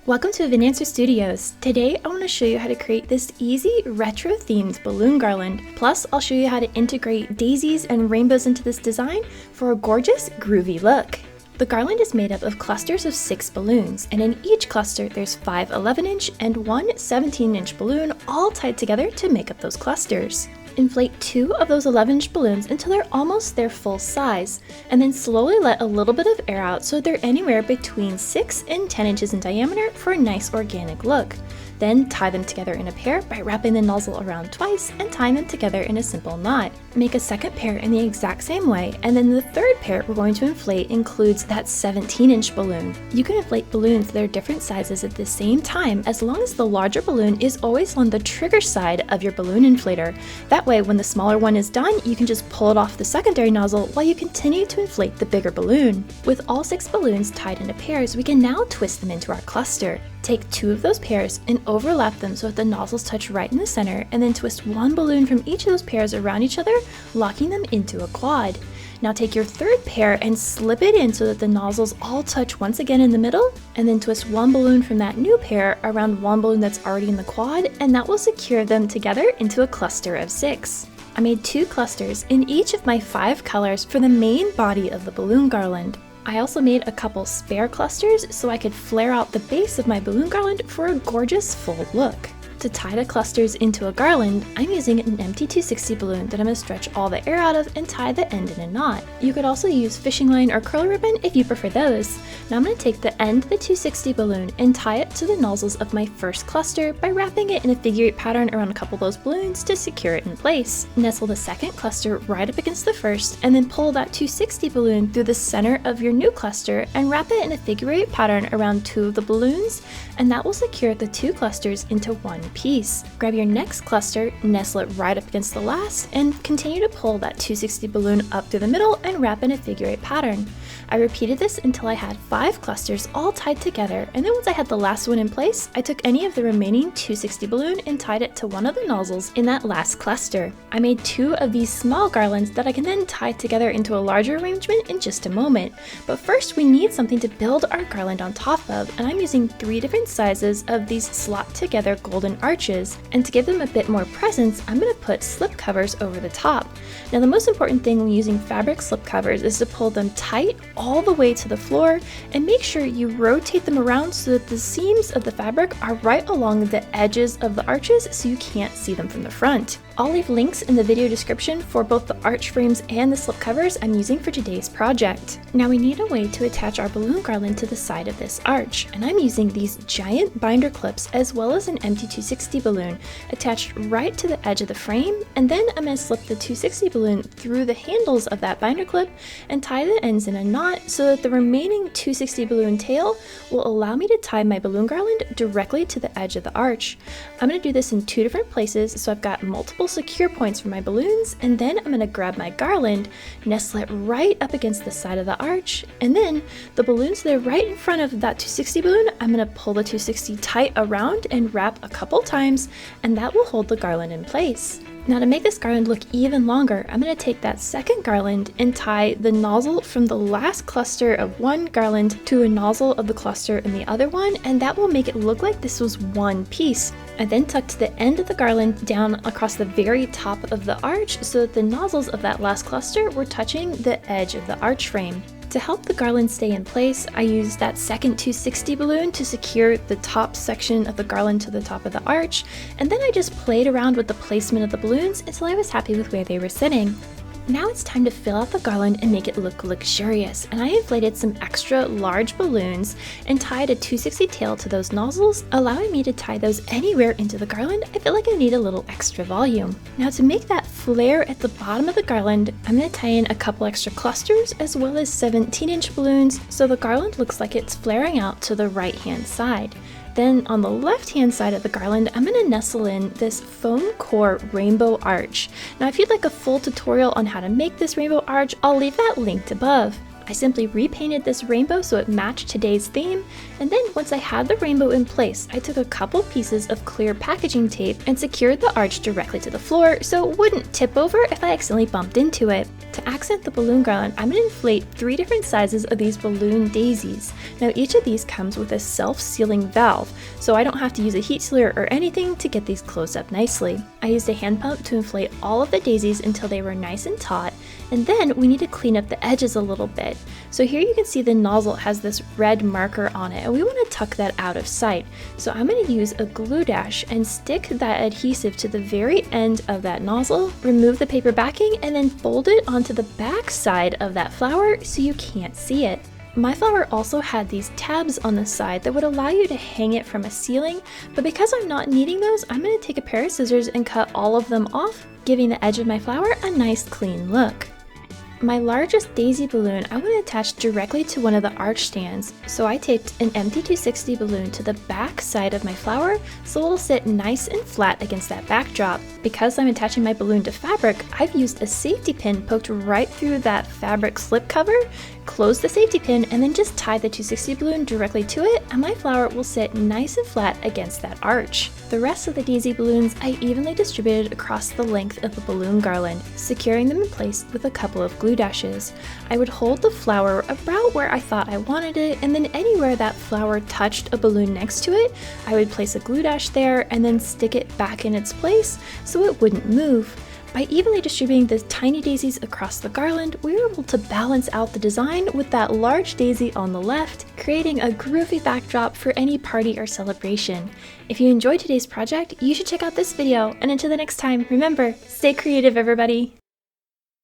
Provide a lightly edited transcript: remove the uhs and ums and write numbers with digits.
Welcome to Answer Studios. Today I want to show you how to create this easy retro themed balloon garland. Plus I'll show you how to integrate daisies and rainbows into this design for a gorgeous groovy look. The garland is made up of clusters of 6 balloons, and in each cluster there's 5 11-inch and 1 17-inch balloon all tied together to make up those clusters. Inflate 2 of those 11-inch balloons until they're almost their full size, and then slowly let a little bit of air out so they're anywhere between 6 and 10 inches in diameter for a nice organic look. Then tie them together in a pair by wrapping the nozzle around twice and tying them together in a simple knot. Make a second pair in the exact same way, and then the third pair we're going to inflate includes that 17-inch balloon. You can inflate balloons that are different sizes at the same time as long as the larger balloon is always on the trigger side of your balloon inflator. That way, when the smaller one is done, you can just pull it off the secondary nozzle while you continue to inflate the bigger balloon. With all 6 balloons tied into pairs, we can now twist them into our cluster. Take 2 of those pairs and overlap them so that the nozzles touch right in the center, and then twist 1 balloon from each of those pairs around each other, locking them into a quad. Now take your third pair and slip it in so that the nozzles all touch once again in the middle, and then twist 1 balloon from that new pair around 1 balloon that's already in the quad, and that will secure them together into a cluster of 6. I made 2 clusters in each of my 5 colors for the main body of the balloon garland. I also made a couple spare clusters so I could flare out the base of my balloon garland for a gorgeous full look. To tie the clusters into a garland, I'm using an empty 260 balloon that I'm going to stretch all the air out of and tie the end in a knot. You could also use fishing line or curl ribbon if you prefer those. Now I'm going to take the end of the 260 balloon and tie it to the nozzles of my first cluster by wrapping it in a figure 8 pattern around a couple of those balloons to secure it in place. Nestle the second cluster right up against the first, and then pull that 260 balloon through the center of your new cluster and wrap it in a figure 8 pattern around 2 of the balloons, and that will secure the 2 clusters into one piece. Grab your next cluster, nestle it right up against the last, and continue to pull that 260 balloon up through the middle and wrap in a figure 8 pattern. I repeated this until I had 5 clusters all tied together, and then once I had the last one in place, I took any of the remaining 260 balloon and tied it to one of the nozzles in that last cluster. I made 2 of these small garlands that I can then tie together into a larger arrangement in just a moment. But first we need something to build our garland on top of, and I'm using 3 different sizes of these slot together golden arches, and to give them a bit more presence, I'm going to put slip covers over the top. Now the most important thing when using fabric slip covers is to pull them tight all the way to the floor, and make sure you rotate them around so that the seams of the fabric are right along the edges of the arches so you can't see them from the front. I'll leave links in the video description for both the arch frames and the slip covers I'm using for today's project. Now we need a way to attach our balloon garland to the side of this arch, and I'm using these giant binder clips as well as an empty 260 balloon attached right to the edge of the frame, and then I'm going to slip the 260 balloon through the handles of that binder clip and tie the ends in a knot so that the remaining 260 balloon tail will allow me to tie my balloon garland directly to the edge of the arch. I'm going to do this in 2 different places so I've got multiple secure points for my balloons, and then I'm going to grab my garland, nestle it right up against the side of the arch, and then the balloons that are right in front of that 260 balloon, I'm going to pull the 260 tight around and wrap a couple times, and that will hold the garland in place. Now to make this garland look even longer, I'm going to take that second garland and tie the nozzle from the last cluster of one garland to a nozzle of the cluster in the other one, and that will make it look like this was one piece. I then tucked the end of the garland down across the very top of the arch so that the nozzles of that last cluster were touching the edge of the arch frame. To help the garland stay in place, I used that second 260 balloon to secure the top section of the garland to the top of the arch, and then I just played around with the placement of the balloons until I was happy with where they were sitting. Now it's time to fill out the garland and make it look luxurious, and I inflated some extra large balloons and tied a 260 tail to those nozzles, allowing me to tie those anywhere into the garland. I feel like I need a little extra volume. Now to make that flare at the bottom of the garland, I'm going to tie in a couple extra clusters as well as 17-inch balloons so the garland looks like it's flaring out to the right hand side. Then on the left hand side of the garland, I'm going to nestle in this foam core rainbow arch. Now if you'd like a full tutorial on how to make this rainbow arch, I'll leave that linked above. I simply repainted this rainbow so it matched today's theme, and then once I had the rainbow in place, I took a couple pieces of clear packaging tape and secured the arch directly to the floor so it wouldn't tip over if I accidentally bumped into it. To accent the balloon garland, I'm going to inflate 3 different sizes of these balloon daisies. Now each of these comes with a self-sealing valve, so I don't have to use a heat sealer or anything to get these closed up nicely. I used a hand pump to inflate all of the daisies until they were nice and taut, and then we need to clean up the edges a little bit. So here you can see the nozzle has this red marker on it, and we want to tuck that out of sight. So I'm going to use a glue dash and stick that adhesive to the very end of that nozzle, remove the paper backing, and then fold it onto the back side of that flower so you can't see it. My flower also had these tabs on the side that would allow you to hang it from a ceiling, but because I'm not needing those, I'm going to take a pair of scissors and cut all of them off, giving the edge of my flower a nice clean look. My largest daisy balloon I want to attach directly to one of the arch stands, so I taped an empty 260 balloon to the back side of my flower so it'll sit nice and flat against that backdrop. Because I'm attaching my balloon to fabric, I've used a safety pin poked right through that fabric slip cover, close the safety pin, and then just tie the 260 balloon directly to it, and my flower will sit nice and flat against that arch. The rest of the daisy balloons I evenly distributed across the length of the balloon garland, securing them in place with a couple of glue dashes. I would hold the flower about where I thought I wanted it, and then anywhere that flower touched a balloon next to it, I would place a glue dash there and then stick it back in its place so it wouldn't move. By evenly distributing the tiny daisies across the garland, we were able to balance out the design with that large daisy on the left, creating a groovy backdrop for any party or celebration. If you enjoyed today's project, you should check out this video, and until the next time, remember, stay creative everybody!